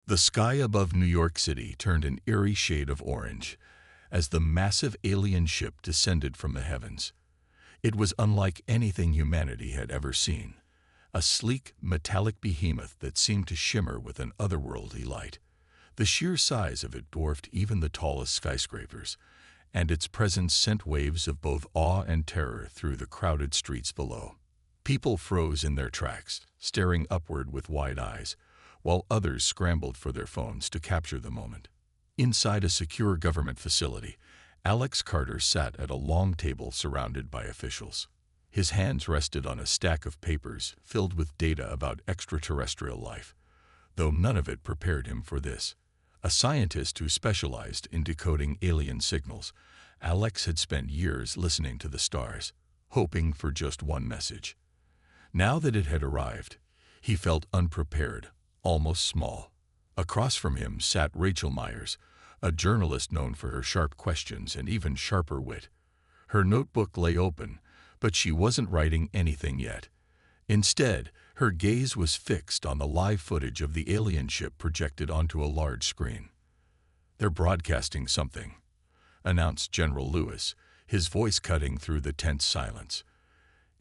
The sky above New York City turned an eerie shade of orange as the massive alien ship descended from the heavens. It was unlike anything humanity had ever seen, a sleek, metallic behemoth that seemed to shimmer with an otherworldly light. The sheer size of it dwarfed even the tallest skyscrapers, and its presence sent waves of both awe and terror through the crowded streets below. People froze in their tracks, staring upward with wide eyes, while others scrambled for their phones to capture the moment. Inside a secure government facility, Alex Carter sat at a long table surrounded by officials. His hands rested on a stack of papers filled with data about extraterrestrial life, though none of it prepared him for this. A scientist who specialized in decoding alien signals, Alex had spent years listening to the stars, hoping for just one message. Now that it had arrived, he felt unprepared, almost small. Across from him sat Rachel Myers, a journalist known for her sharp questions and even sharper wit. Her notebook lay open, but she wasn't writing anything yet. Instead, her gaze was fixed on the live footage of the alien ship projected onto a large screen. "They're broadcasting something," announced General Lewis, his voice cutting through the tense silence.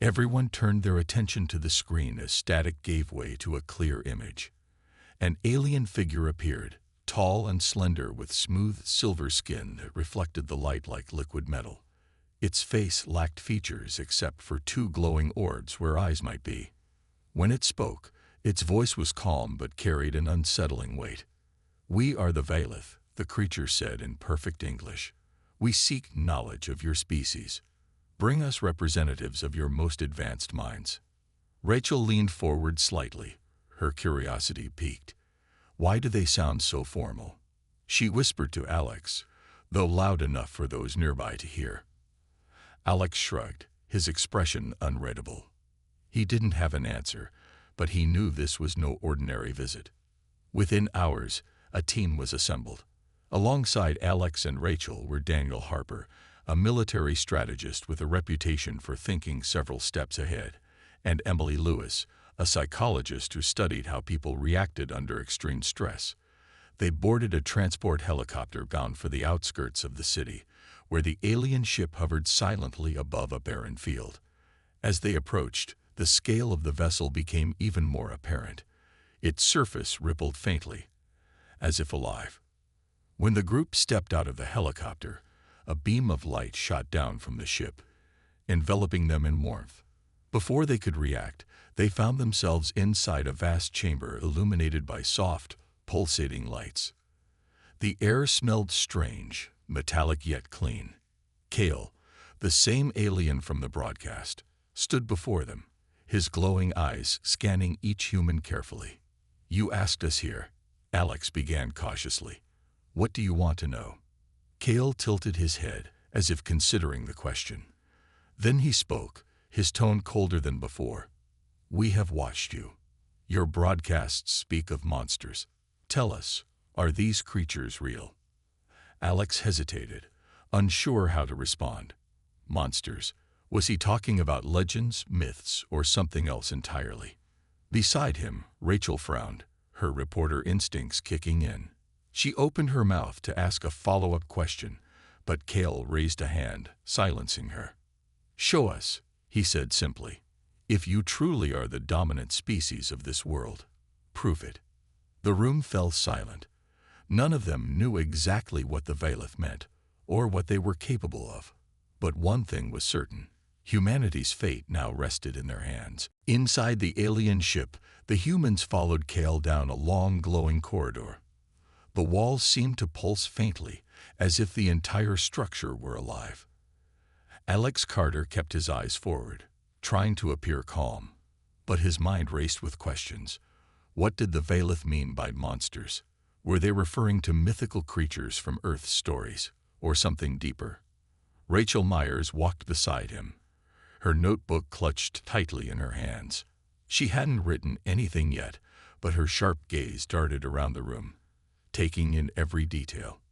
Everyone turned their attention to the screen as static gave way to a clear image. An alien figure appeared, tall and slender with smooth silver skin that reflected the light like liquid metal. Its face lacked features except for two glowing orbs where eyes might be. When it spoke, its voice was calm but carried an unsettling weight. "We are the Valith," the creature said in perfect English. "We seek knowledge of your species. Bring us representatives of your most advanced minds." Rachel leaned forward slightly, her curiosity piqued. "Why do they sound so formal?" She whispered to Alex, though loud enough for those nearby to hear. Alex shrugged, his expression unreadable. He didn't have an answer, but he knew this was no ordinary visit. Within hours, a team was assembled. Alongside Alex and Rachel were Daniel Harper, a military strategist with a reputation for thinking several steps ahead, and Emily Lewis, a psychologist who studied how people reacted under extreme stress. They boarded a transport helicopter bound for the outskirts of the city, where the alien ship hovered silently above a barren field. As they approached, the scale of the vessel became even more apparent. Its surface rippled faintly, as if alive. When the group stepped out of the helicopter, a beam of light shot down from the ship, enveloping them in warmth. Before they could react, they found themselves inside a vast chamber illuminated by soft, pulsating lights. The air smelled strange, metallic yet clean. Kale, the same alien from the broadcast, stood before them, his glowing eyes scanning each human carefully. "You asked us here," Alex began cautiously. "What do you want to know?" Kale tilted his head, as if considering the question. Then he spoke, his tone colder than before. "We have watched you. Your broadcasts speak of monsters. Tell us, are these creatures real?" Alex hesitated, unsure how to respond. Monsters. Was he talking about legends, myths, or something else entirely? Beside him, Rachel frowned, her reporter instincts kicking in. She opened her mouth to ask a follow-up question, but Kale raised a hand, silencing her. "Show us," he said simply. "If you truly are the dominant species of this world, prove it." The room fell silent. None of them knew exactly what the Valith meant, or what they were capable of. But one thing was certain. Humanity's fate now rested in their hands. Inside the alien ship, the humans followed Kale down a long, glowing corridor. The walls seemed to pulse faintly, as if the entire structure were alive. Alex Carter kept his eyes forward, trying to appear calm, but his mind raced with questions. What did the Valith mean by monsters? Were they referring to mythical creatures from Earth's stories, or something deeper? Rachel Myers walked beside him, her notebook clutched tightly in her hands. She hadn't written anything yet, but her sharp gaze darted around the room, taking in every detail.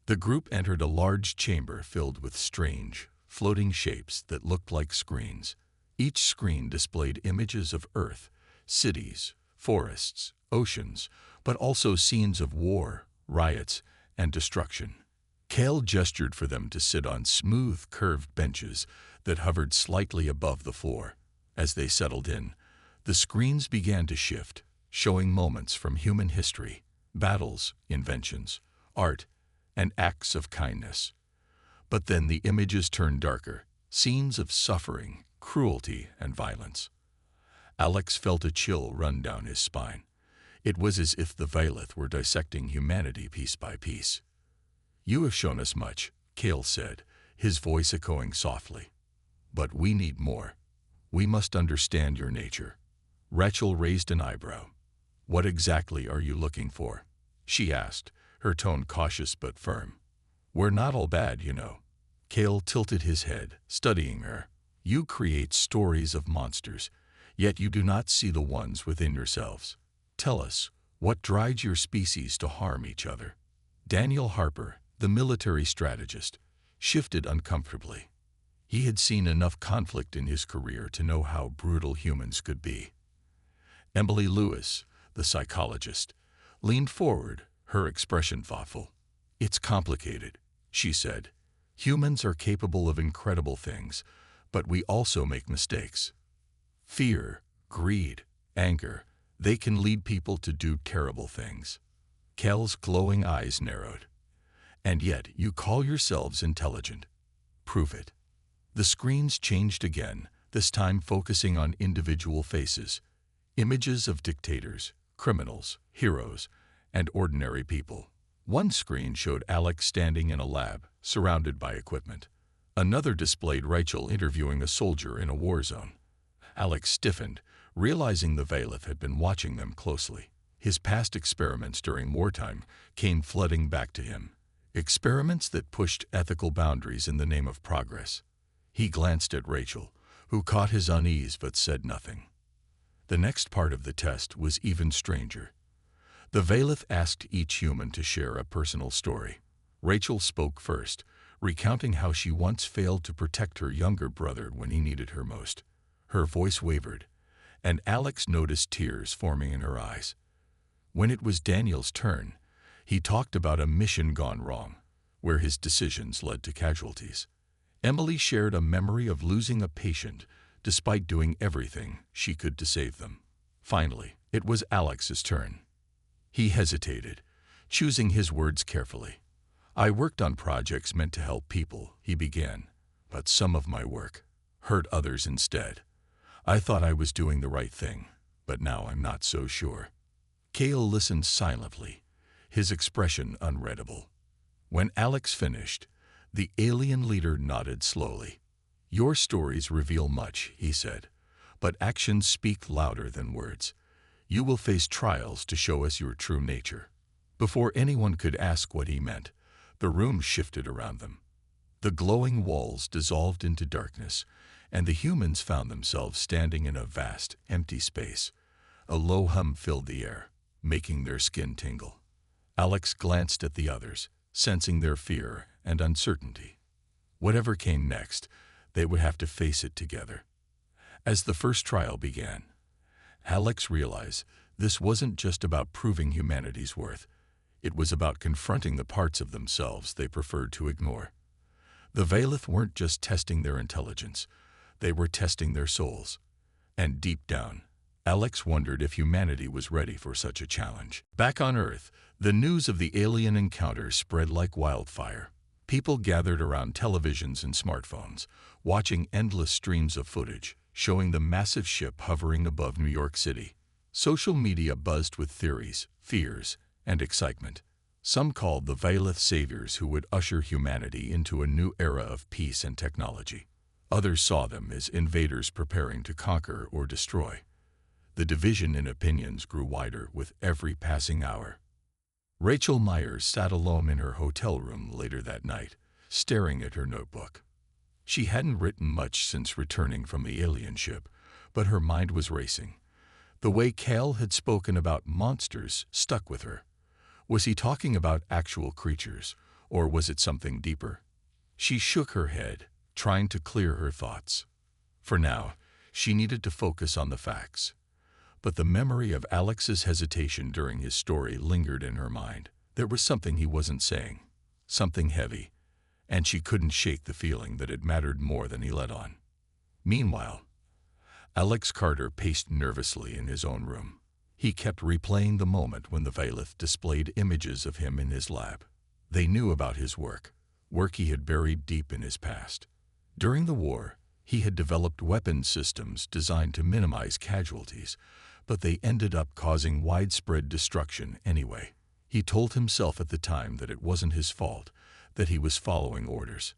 The group entered a large chamber filled with strange, floating shapes that looked like screens. Each screen displayed images of Earth, cities, forests, oceans, but also scenes of war, riots, and destruction. Cale gestured for them to sit on smooth, curved benches that hovered slightly above the floor. As they settled in, the screens began to shift, showing moments from human history, battles, inventions, art, and acts of kindness. But then the images turned darker, scenes of suffering, cruelty, and violence. Alex felt a chill run down his spine. It was as if the Vailith were dissecting humanity piece by piece. "You have shown us much," Cale said, his voice echoing softly. "But we need more. We must understand your nature." Rachel raised an eyebrow. "What exactly are you looking for?" she asked, her tone cautious but firm. "We're not all bad, you know." Cale tilted his head, studying her. "You create stories of monsters, yet you do not see the ones within yourselves. Tell us, what drives your species to harm each other?" Daniel Harper, the military strategist, shifted uncomfortably. He had seen enough conflict in his career to know how brutal humans could be. Emily Lewis, the psychologist, leaned forward, her expression thoughtful. "It's complicated," she said. "Humans are capable of incredible things, but we also make mistakes. Fear, greed, anger, they can lead people to do terrible things." Cale's glowing eyes narrowed. "And yet you call yourselves intelligent. Prove it." The screens changed again, this time focusing on individual faces, images of dictators, criminals, heroes, and ordinary people. One screen showed Alex standing in a lab, surrounded by equipment. Another displayed Rachel interviewing a soldier in a war zone. Alex stiffened, realizing the Vailith had been watching them closely. His past experiments during wartime came flooding back to him. Experiments that pushed ethical boundaries in the name of progress. He glanced at Rachel, who caught his unease but said nothing. The next part of the test was even stranger. The Vailith asked each human to share a personal story. Rachel spoke first, recounting how she once failed to protect her younger brother when he needed her most. Her voice wavered, and Alex noticed tears forming in her eyes. When it was Daniel's turn, he talked about a mission gone wrong, where his decisions led to casualties. Emily shared a memory of losing a patient despite doing everything she could to save them. Finally, it was Alex's turn. He hesitated, choosing his words carefully. "I worked on projects meant to help people," he began, "but some of my work hurt others instead. I thought I was doing the right thing, but now I'm not so sure." Cale listened silently, his expression unreadable. When Alex finished, the alien leader nodded slowly. "Your stories reveal much," he said, "but actions speak louder than words. You will face trials to show us your true nature." Before anyone could ask what he meant, the room shifted around them. The glowing walls dissolved into darkness, and the humans found themselves standing in a vast, empty space. A low hum filled the air, making their skin tingle. Alex glanced at the others, sensing their fear and uncertainty. Whatever came next, they would have to face it together. As the first trial began, Alex realized this wasn't just about proving humanity's worth. It was about confronting the parts of themselves they preferred to ignore. The Vailith weren't just testing their intelligence, they were testing their souls. And deep down, Alex wondered if humanity was ready for such a challenge. Back on Earth, the news of the alien encounter spread like wildfire. People gathered around televisions and smartphones, watching endless streams of footage, showing the massive ship hovering above New York City. Social media buzzed with theories, fears, and excitement. Some called the Vailith saviors who would usher humanity into a new era of peace and technology. Others saw them as invaders preparing to conquer or destroy. The division in opinions grew wider with every passing hour. Rachel Myers sat alone in her hotel room later that night, staring at her notebook. She hadn't written much since returning from the alien ship, but her mind was racing. The way Cale had spoken about monsters stuck with her. Was he talking about actual creatures, or was it something deeper? She shook her head, trying to clear her thoughts. For now, she needed to focus on the facts. But the memory of Alex's hesitation during his story lingered in her mind. There was something he wasn't saying, something heavy, and she couldn't shake the feeling that it mattered more than he let on. Meanwhile, Alex Carter paced nervously in his own room. He kept replaying the moment when the Vailith displayed images of him in his lab. They knew about his work he had buried deep in his past. During the war, he had developed weapons systems designed to minimize casualties, but they ended up causing widespread destruction anyway. He told himself at the time that it wasn't his fault, that he was following orders.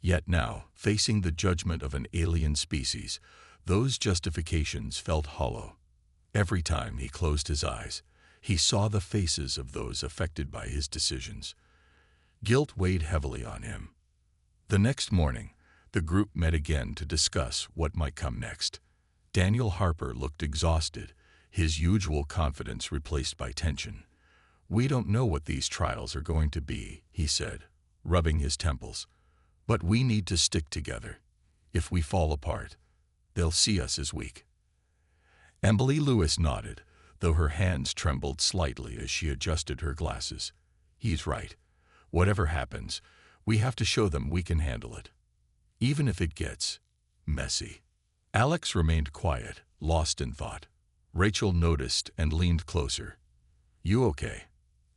Yet now, facing the judgment of an alien species, those justifications felt hollow. Every time he closed his eyes, he saw the faces of those affected by his decisions. Guilt weighed heavily on him. The next morning, the group met again to discuss what might come next. Daniel Harper looked exhausted, his usual confidence replaced by tension. "We don't know what these trials are going to be," he said, rubbing his temples. "But we need to stick together. If we fall apart, they'll see us as weak." Emily Lewis nodded, though her hands trembled slightly as she adjusted her glasses. "He's right. Whatever happens, we have to show them we can handle it, even if it gets messy." Alex remained quiet, lost in thought. Rachel noticed and leaned closer. "You okay?"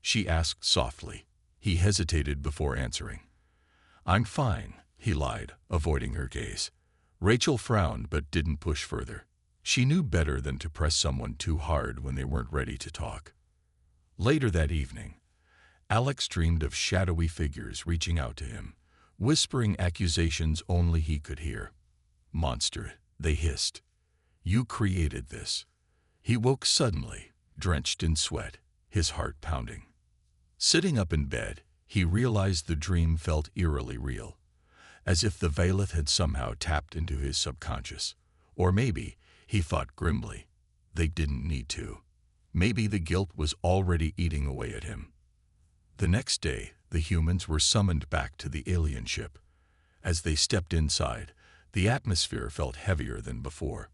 she asked softly. He hesitated before answering. "I'm fine," he lied, avoiding her gaze. Rachel frowned but didn't push further. She knew better than to press someone too hard when they weren't ready to talk. Later that evening, Alex dreamed of shadowy figures reaching out to him, whispering accusations only he could hear. "Monster," they hissed. "You created this." He woke suddenly, drenched in sweat, his heart pounding. Sitting up in bed, he realized the dream felt eerily real, as if the Vailith had somehow tapped into his subconscious. Or maybe, he thought grimly, they didn't need to. Maybe the guilt was already eating away at him. The next day, the humans were summoned back to the alien ship. As they stepped inside, the atmosphere felt heavier than before.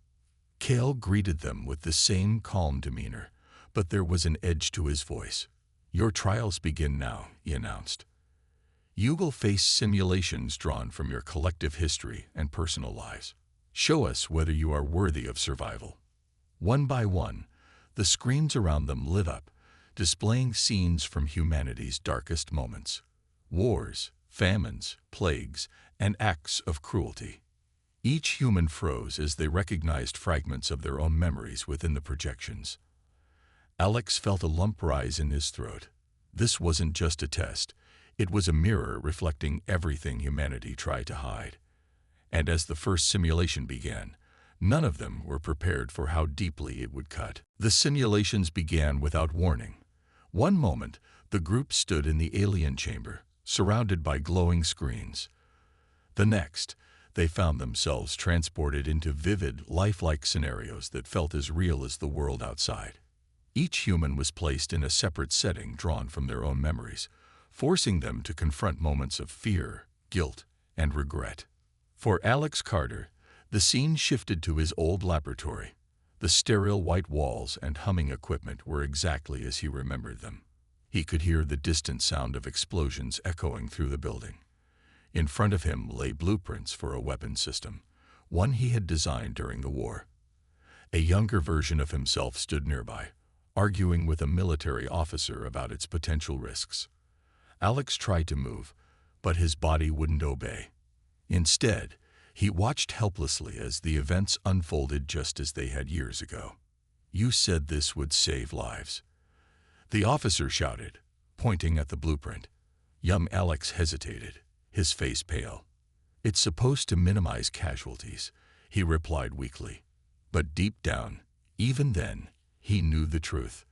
Kale greeted them with the same calm demeanor, but there was an edge to his voice. "Your trials begin now," he announced. "You will face simulations drawn from your collective history and personal lives. Show us whether you are worthy of survival." One by one, the screens around them lit up, displaying scenes from humanity's darkest moments. Wars, famines, plagues, and acts of cruelty. Each human froze as they recognized fragments of their own memories within the projections. Alex felt a lump rise in his throat. This wasn't just a test. It was a mirror reflecting everything humanity tried to hide. And as the first simulation began, none of them were prepared for how deeply it would cut. The simulations began without warning. One moment, the group stood in the alien chamber, surrounded by glowing screens. The next, they found themselves transported into vivid, lifelike scenarios that felt as real as the world outside. Each human was placed in a separate setting drawn from their own memories, forcing them to confront moments of fear, guilt, and regret. For Alex Carter, the scene shifted to his old laboratory. The sterile white walls and humming equipment were exactly as he remembered them. He could hear the distant sound of explosions echoing through the building. In front of him lay blueprints for a weapon system, one he had designed during the war. A younger version of himself stood nearby, arguing with a military officer about its potential risks. Alex tried to move, but his body wouldn't obey. Instead, he watched helplessly as the events unfolded just as they had years ago. "You said this would save lives," the officer shouted, pointing at the blueprint. Young Alex hesitated, his face pale. "It's supposed to minimize casualties," he replied weakly. But deep down, even then, he knew the truth.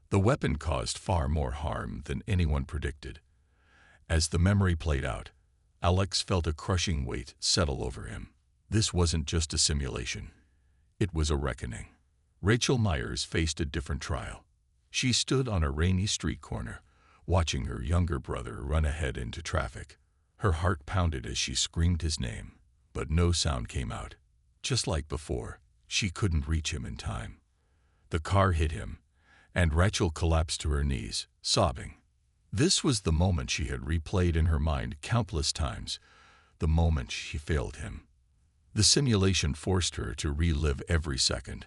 The weapon caused far more harm than anyone predicted. As the memory played out, Alex felt a crushing weight settle over him. This wasn't just a simulation. It was a reckoning. Rachel Myers faced a different trial. She stood on a rainy street corner, watching her younger brother run ahead into traffic. Her heart pounded as she screamed his name, but no sound came out. Just like before, she couldn't reach him in time. The car hit him, and Rachel collapsed to her knees, sobbing. This was the moment she had replayed in her mind countless times, the moment she failed him. The simulation forced her to relive every second,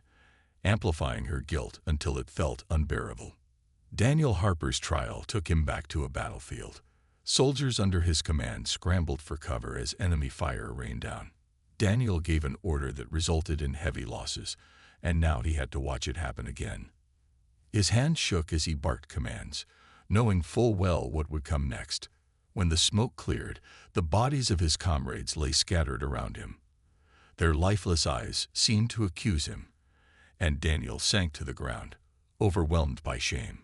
amplifying her guilt until it felt unbearable. Daniel Harper's trial took him back to a battlefield. Soldiers under his command scrambled for cover as enemy fire rained down. Daniel gave an order that resulted in heavy losses, and now he had to watch it happen again. His hand shook as he barked commands, knowing full well what would come next. When the smoke cleared, the bodies of his comrades lay scattered around him. Their lifeless eyes seemed to accuse him, and Daniel sank to the ground, overwhelmed by shame.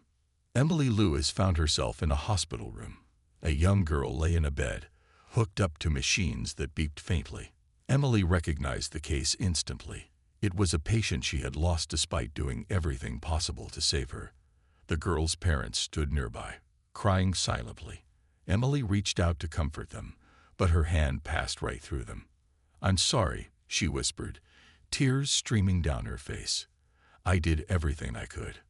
Emily Lewis found herself in a hospital room. A young girl lay in a bed, hooked up to machines that beeped faintly. Emily recognized the case instantly. It was a patient she had lost despite doing everything possible to save her. The girl's parents stood nearby, crying silently. Emily reached out to comfort them, but her hand passed right through them. "I'm sorry," she whispered, tears streaming down her face. "I did everything I could."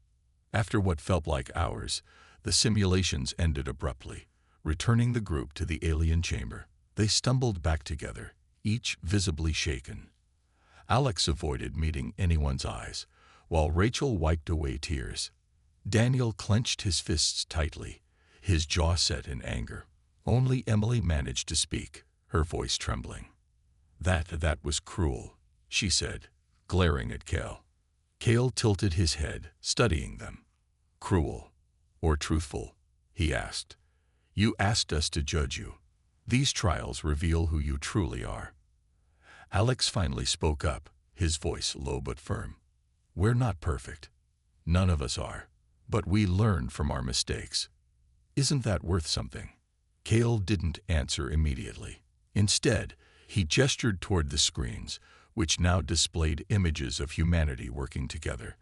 After what felt like hours, the simulations ended abruptly, returning the group to the alien chamber. They stumbled back together, each visibly shaken. Alex avoided meeting anyone's eyes, while Rachel wiped away tears. Daniel clenched his fists tightly, his jaw set in anger. Only Emily managed to speak, her voice trembling. That was cruel," she said, glaring at Cale. Cale tilted his head, studying them. "Cruel or truthful?" he asked. "You asked us to judge you. These trials reveal who you truly are." Alex finally spoke up, his voice low but firm. "We're not perfect. None of us are. But we learned from our mistakes. Isn't that worth something?" Cale didn't answer immediately. Instead, he gestured toward the screens, which now displayed images of humanity working together,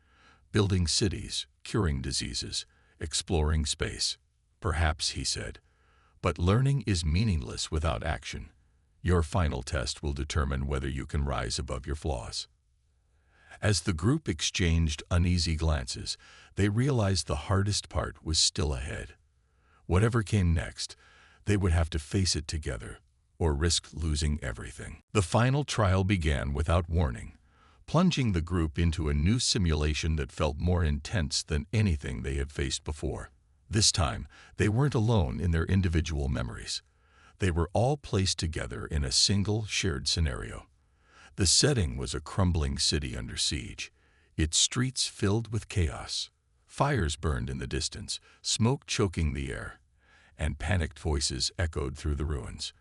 building cities, curing diseases, exploring space. "Perhaps," he said, "but learning is meaningless without action. Your final test will determine whether you can rise above your flaws." As the group exchanged uneasy glances, they realized the hardest part was still ahead. Whatever came next, they would have to face it together, or risk losing everything. The final trial began without warning, plunging the group into a new simulation that felt more intense than anything they had faced before. This time, they weren't alone in their individual memories. They were all placed together in a single shared scenario. The setting was a crumbling city under siege, its streets filled with chaos. Fires burned in the distance, smoke choking the air, and panicked voices echoed through the ruins.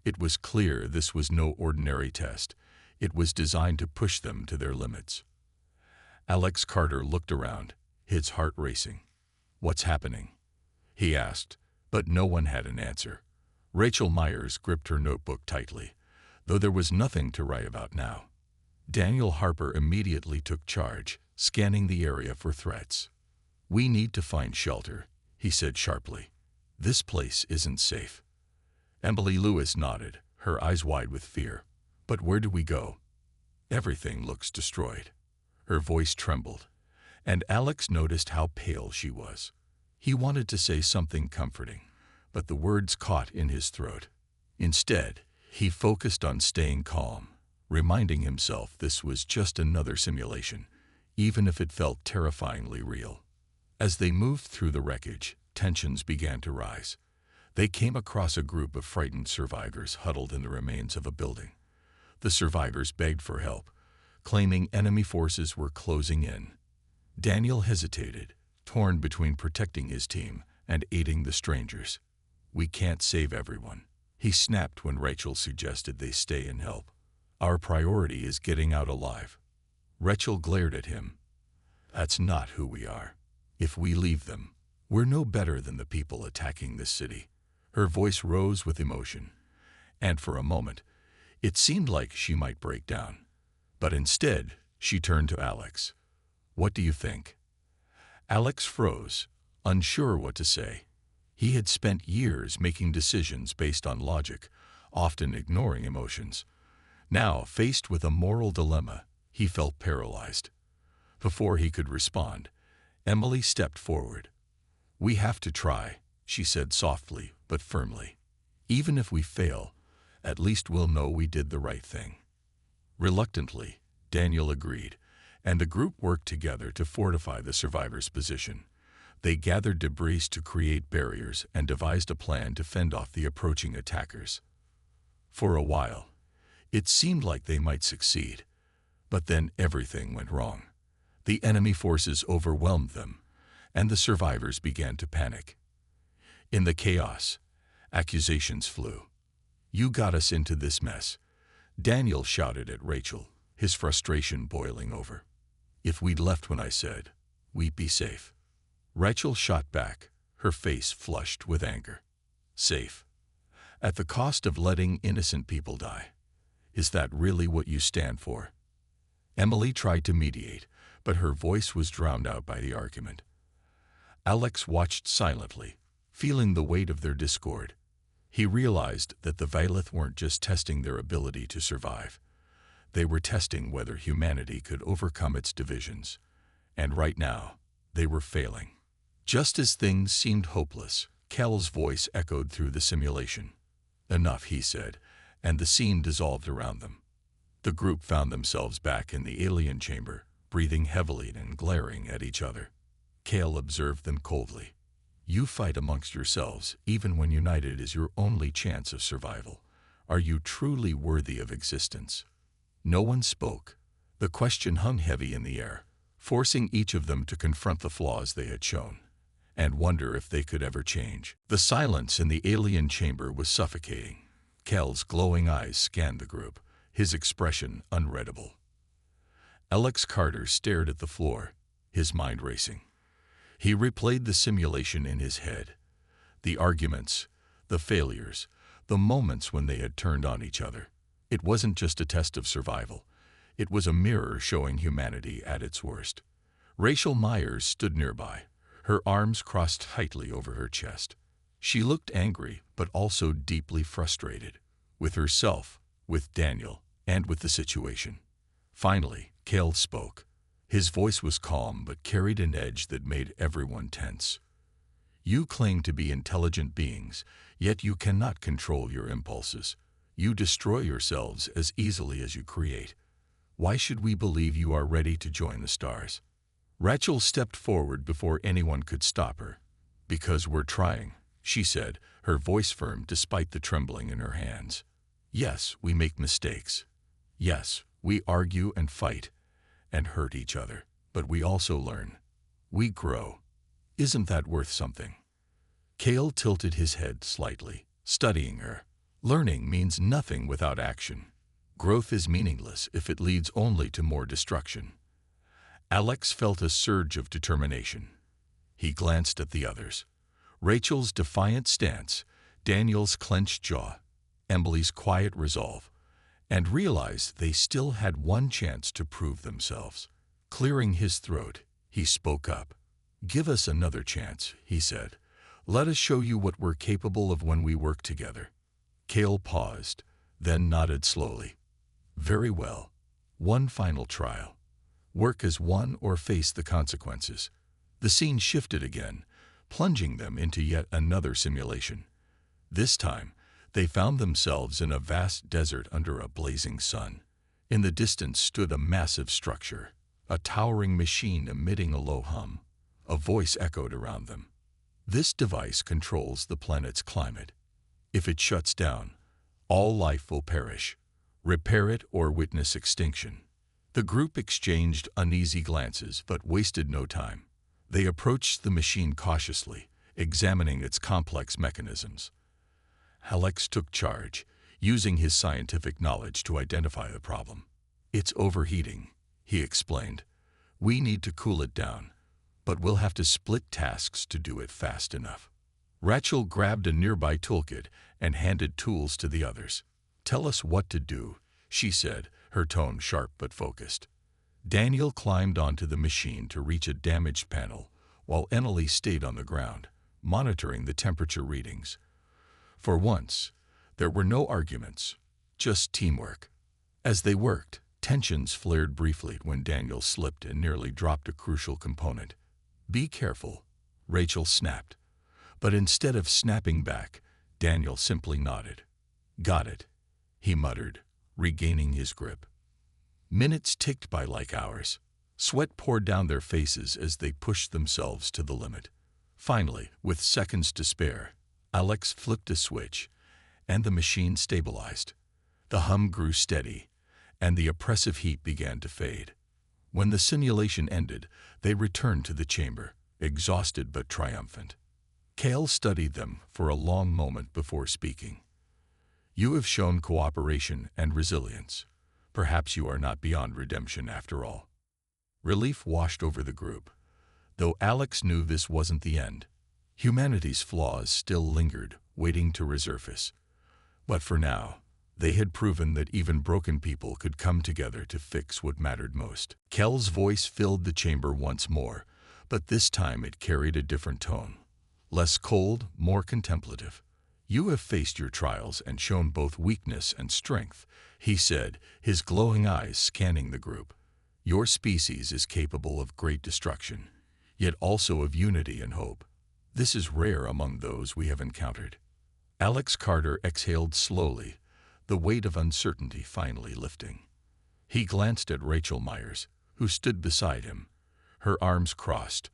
It was clear this was no ordinary test. It was designed to push them to their limits. Alex Carter looked around, his heart racing. "What's happening?" he asked, but no one had an answer. Rachel Myers gripped her notebook tightly, though there was nothing to write about now. Daniel Harper immediately took charge, scanning the area for threats. "We need to find shelter," he said sharply. "This place isn't safe." Emily Lewis nodded, her eyes wide with fear. "But where do we go? Everything looks destroyed." Her voice trembled, and Alex noticed how pale she was. He wanted to say something comforting, but the words caught in his throat. Instead, he focused on staying calm, reminding himself this was just another simulation, even if it felt terrifyingly real. As they moved through the wreckage, tensions began to rise. They came across a group of frightened survivors huddled in the remains of a building. The survivors begged for help, claiming enemy forces were closing in. Daniel hesitated, torn between protecting his team and aiding the strangers. "We can't save everyone," he snapped when Rachel suggested they stay and help. "Our priority is getting out alive." Rachel glared at him. "That's not who we are. If we leave them, we're no better than the people attacking this city." Her voice rose with emotion, and for a moment, it seemed like she might break down. But instead, she turned to Alex. "What do you think?" Alex froze, unsure what to say. He had spent years making decisions based on logic, often ignoring emotions. Now, faced with a moral dilemma, he felt paralyzed. Before he could respond, Emily stepped forward. "We have to try," she said softly but firmly. "Even if we fail, at least we'll know we did the right thing." Reluctantly, Daniel agreed, and the group worked together to fortify the survivors' position. They gathered debris to create barriers and devised a plan to fend off the approaching attackers. For a while, it seemed like they might succeed, but then everything went wrong. The enemy forces overwhelmed them, and the survivors began to panic. In the chaos, accusations flew. "You got us into this mess," Daniel shouted at Rachel, his frustration boiling over. "If we'd left when I said, we'd be safe." Rachel shot back, her face flushed with anger. "Safe? At the cost of letting innocent people die? Is that really what you stand for?" Emily tried to mediate, but her voice was drowned out by the argument. Alex watched silently, feeling the weight of their discord. He realized that the Vailith weren't just testing their ability to survive. They were testing whether humanity could overcome its divisions. And right now, they were failing. Just as things seemed hopeless, Kel's voice echoed through the simulation. "Enough," he said, and the scene dissolved around them. The group found themselves back in the alien chamber, breathing heavily and glaring at each other. Kel observed them coldly. "You fight amongst yourselves, even when united is your only chance of survival. Are you truly worthy of existence?" No one spoke. The question hung heavy in the air, forcing each of them to confront the flaws they had shown, and wonder if they could ever change. The silence in the alien chamber was suffocating. Kel's glowing eyes scanned the group, his expression unreadable. Alex Carter stared at the floor, his mind racing. He replayed the simulation in his head. The arguments, the failures, the moments when they had turned on each other. It wasn't just a test of survival. It was a mirror showing humanity at its worst. Rachel Myers stood nearby, her arms crossed tightly over her chest. She looked angry, but also deeply frustrated, with herself, with Daniel, and with the situation. Finally, Kel spoke. His voice was calm but carried an edge that made everyone tense. "You claim to be intelligent beings, yet you cannot control your impulses. You destroy yourselves as easily as you create. Why should we believe you are ready to join the stars?" Rachel stepped forward before anyone could stop her. "Because we're trying," she said, her voice firm despite the trembling in her hands. "Yes, we make mistakes. Yes, we argue and fight and hurt each other, but we also learn. We grow. Isn't that worth something?" Cale tilted his head slightly, studying her. Learning means nothing without action. Growth is meaningless if it leads only to more destruction. Alex felt a surge of determination. He glanced at the others. Rachel's defiant stance, Daniel's clenched jaw, Emily's quiet resolve, and realized they still had one chance to prove themselves. Clearing his throat, he spoke up. "Give us another chance," he said. "Let us show you what we're capable of when we work together." Cale paused, then nodded slowly. "Very well. One final trial. Work as one or face the consequences." The scene shifted again, plunging them into yet another simulation. This time, they found themselves in a vast desert under a blazing sun. In the distance stood a massive structure, a towering machine emitting a low hum. A voice echoed around them. "This device controls the planet's climate. If it shuts down, all life will perish. Repair it or witness extinction." The group exchanged uneasy glances but wasted no time. They approached the machine cautiously, examining its complex mechanisms. Alex took charge, using his scientific knowledge to identify the problem. "It's overheating," he explained. "We need to cool it down, but we'll have to split tasks to do it fast enough." Rachel grabbed a nearby toolkit and handed tools to the others. "Tell us what to do," she said, her tone sharp but focused. Daniel climbed onto the machine to reach a damaged panel, while Emily stayed on the ground, monitoring the temperature readings. For once, there were no arguments, just teamwork. As they worked, Tensions flared briefly when Daniel slipped and nearly dropped a crucial component. "Be careful," Rachel snapped. But instead of snapping back, Daniel simply nodded. "Got it," he muttered, regaining his grip. Minutes ticked by like hours. Sweat poured down their faces as they pushed themselves to the limit. Finally, with seconds to spare, Alex flipped a switch, and the machine stabilized. The hum grew steady, and the oppressive heat began to fade. When the simulation ended, they returned to the chamber, exhausted but triumphant. Kale studied them for a long moment before speaking. "You have shown cooperation and resilience. Perhaps you are not beyond redemption after all." Relief washed over the group, though Alex knew this wasn't the end. Humanity's flaws still lingered, waiting to resurface. But for now, they had proven that even broken people could come together to fix what mattered most. Kel's voice filled the chamber once more, but this time it carried a different tone. Less cold, more contemplative. "You have faced your trials and shown both weakness and strength," he said, his glowing eyes scanning the group. "Your species is capable of great destruction, yet also of unity and hope. This is rare among those we have encountered." Alex Carter exhaled slowly, the weight of uncertainty finally lifting. He glanced at Rachel Myers, who stood beside him, her arms crossed,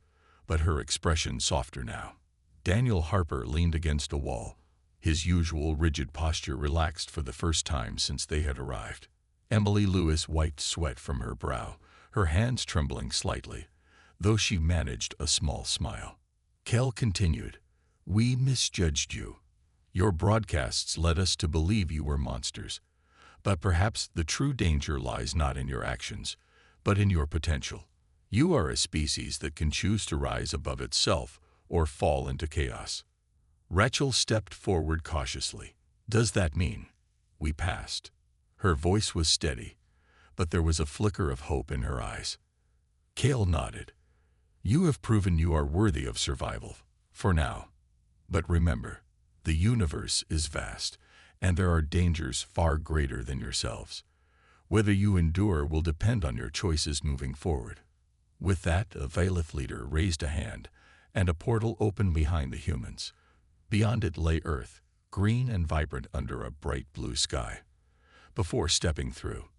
but her expression softer now. Daniel Harper leaned against a wall, his usual rigid posture relaxed for the first time since they had arrived. Emily Lewis wiped sweat from her brow, her hands trembling slightly, though she managed a small smile. Kel continued, "We misjudged you. Your broadcasts led us to believe you were monsters. But perhaps the true danger lies not in your actions, but in your potential. You are a species that can choose to rise above itself or fall into chaos." Rachel stepped forward cautiously. "Does that mean we passed?" Her voice was steady, but there was a flicker of hope in her eyes. Cale nodded. "You have proven you are worthy of survival, for now. But remember, the universe is vast, and there are dangers far greater than yourselves. Whether you endure will depend on your choices moving forward." With that, a Valith leader raised a hand, and a portal opened behind the humans. Beyond it lay Earth, green and vibrant under a bright blue sky. Before stepping through,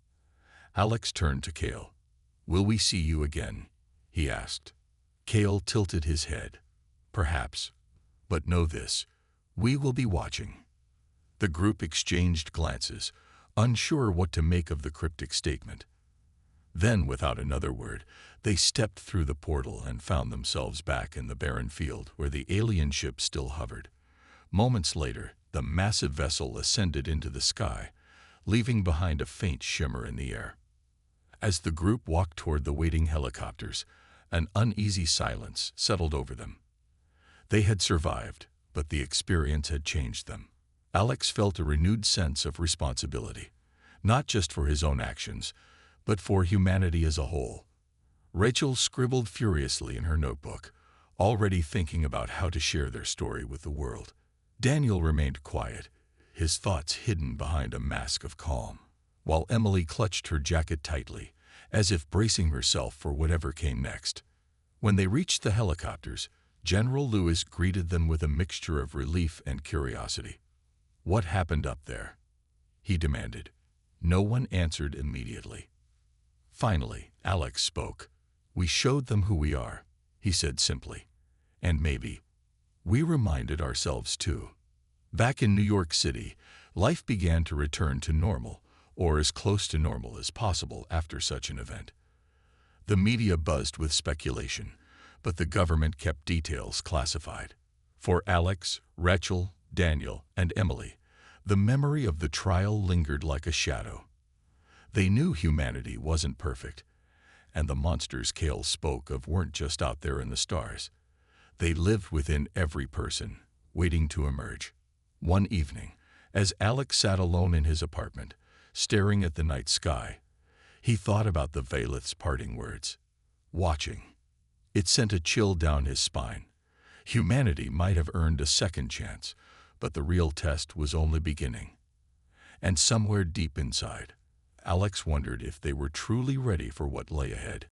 Alex turned to Cale. "Will we see you again?" he asked. Cale tilted his head. "Perhaps. But know this, we will be watching." The group exchanged glances, unsure what to make of the cryptic statement. Then, without another word, they stepped through the portal and found themselves back in the barren field where the alien ship still hovered. Moments later, the massive vessel ascended into the sky, leaving behind a faint shimmer in the air. As the group walked toward the waiting helicopters, an uneasy silence settled over them. They had survived, but the experience had changed them. Alex felt a renewed sense of responsibility, not just for his own actions, but for humanity as a whole. Rachel scribbled furiously in her notebook, already thinking about how to share their story with the world. Daniel remained quiet, his thoughts hidden behind a mask of calm, while Emily clutched her jacket tightly, as if bracing herself for whatever came next. When they reached the helicopters, General Lewis greeted them with a mixture of relief and curiosity. "What happened up there?" he demanded. No one answered immediately. Finally, Alex spoke. "We showed them who we are," he said simply. "And maybe we reminded ourselves too." Back in New York City, life began to return to normal, or as close to normal as possible after such an event. The media buzzed with speculation, but the government kept details classified. For Alex, Rachel, Daniel, and Emily, the memory of the trial lingered like a shadow. They knew humanity wasn't perfect, and the monsters Cale spoke of weren't just out there in the stars. They lived within every person, waiting to emerge. One evening, as Alex sat alone in his apartment, staring at the night sky, he thought about the Valith's parting words. "Watching." It sent a chill down his spine. Humanity might have earned a second chance, but the real test was only beginning. And somewhere deep inside, Alex wondered if they were truly ready for what lay ahead.